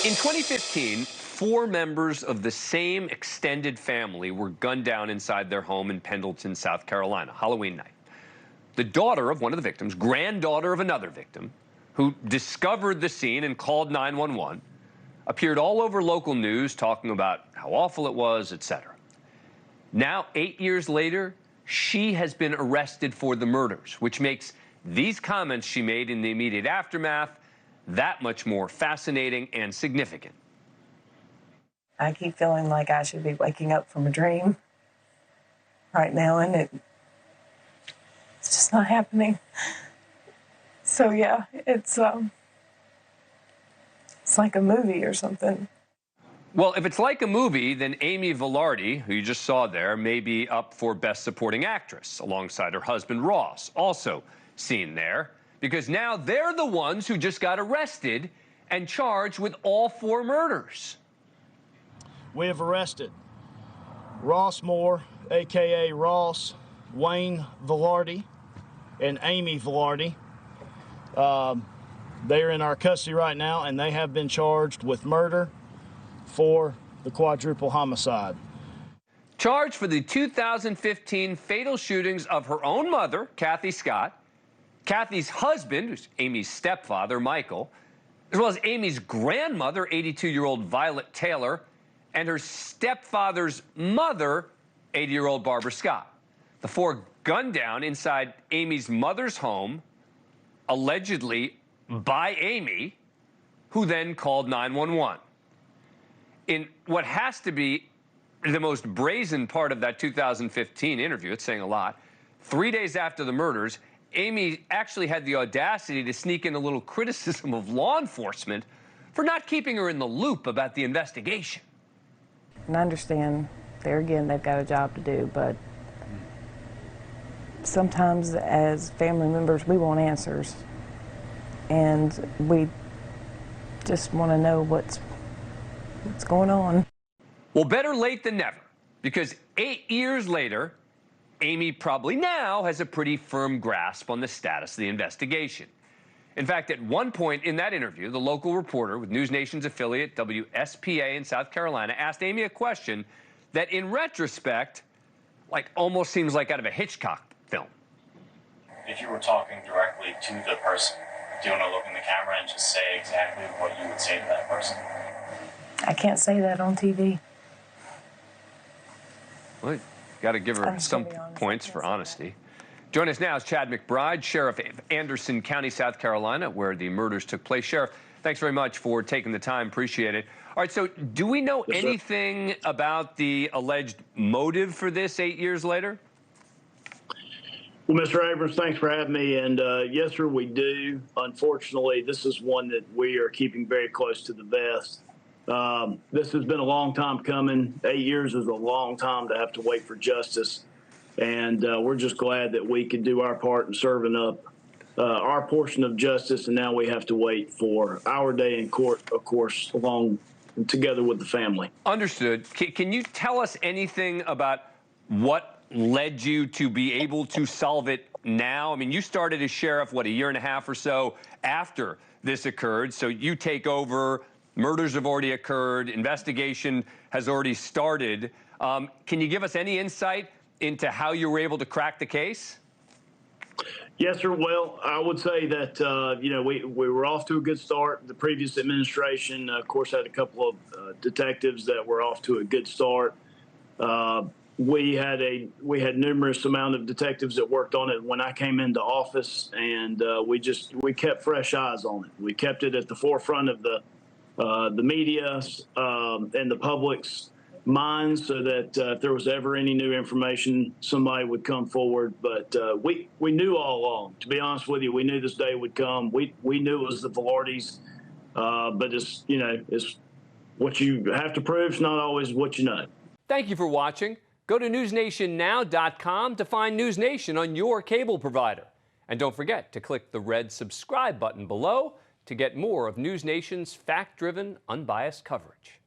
In 2015, 4 members of the same extended family were gunned down inside their home in Pendleton, South Carolina, Halloween night. The daughter of one of the victims, granddaughter of another victim, who discovered the scene and called 911, appeared all over local news talking about how awful it was, etc. Now, 8 years later, she has been arrested for the murders, which makes these comments she made in the immediate aftermath that much more fascinating and significant. I keep feeling like I should be waking up from a dream right now, and it's just not happening. So yeah, it's like a movie or something. Well, if it's like a movie, then Amy Vilardi, who you just saw there, may be up for Best Supporting Actress alongside her husband Ross, also seen there, because now they're the ones who just got arrested and charged with all 4 murders. We have arrested Ross Moore, a.k.a. Ross, Wayne Vilardi, and Amy Vilardi. They're in our custody right now, and they have been charged with murder for the quadruple homicide. Charged for the 2015 fatal shootings of her own mother, Kathy Scott, Kathy's husband, who's Amy's stepfather, Michael, as well as Amy's grandmother, 82-year-old Violet Taylor, and her stepfather's mother, 80-year-old Barbara Scott. The 4 gunned down inside Amy's mother's home, allegedly by Amy, who then called 911. In what has to be the most brazen part of that 2015 interview, it's saying a lot, 3 days after the murders, Amy actually had the audacity to sneak in a little criticism of law enforcement for not keeping her in the loop about the investigation. And I understand, there again, they've got a job to do, but sometimes as family members, we want answers. And we just want to know what's going on. Well, better late than never, because 8 years later, Amy probably now has a pretty firm grasp on the status of the investigation. In fact, at one point in that interview, the local reporter with NewsNation's affiliate, WSPA in South Carolina, asked Amy a question that, in retrospect, almost seems like out of a Hitchcock film. If you were talking directly to the person, do you want to look in the camera and just say exactly what you would say to that person? I can't say that on TV. Well, you got to give her some points for honesty. Join us now is Chad McBride, Sheriff of Anderson County, South Carolina, where the murders took place. Sheriff, thanks very much for taking the time. Appreciate it. All right, so do we know anything about the alleged motive for this 8 years later? Well, Mr. Abrams, thanks for having me. And yes, sir, we do. Unfortunately, this is one that we are keeping very close to the vest. This has been a long time coming. 8 years is a long time to have to wait for justice. And we're just glad that we could do our part in serving up our portion of justice. And now we have to wait for our day in court, of course, along together with the family. Understood. Can you tell us anything about what led you to be able to solve it now? I mean, you started as sheriff, what, a year and a half or so after this occurred. So you take over. Murders have already occurred. Investigation has already started. Can you give us any insight into how you were able to crack the case? Yes, sir. Well, I would say that, we were off to a good start. The previous administration, of course, had a couple of detectives that were off to a good start. We had numerous amount of detectives that worked on it when I came into office, and we kept fresh eyes on it. We kept it at the forefront of the media and the public's minds, so that if there was ever any new information, somebody would come forward. But we knew all along. To be honest with you, we knew this day would come. We knew it was the Vilardis, but it's what you have to prove is not always what you know. Thank you for watching. Go to newsnationnow.com to find NewsNation on your cable provider. And don't forget to click the red subscribe button below to get more of NewsNation's fact-driven, unbiased coverage.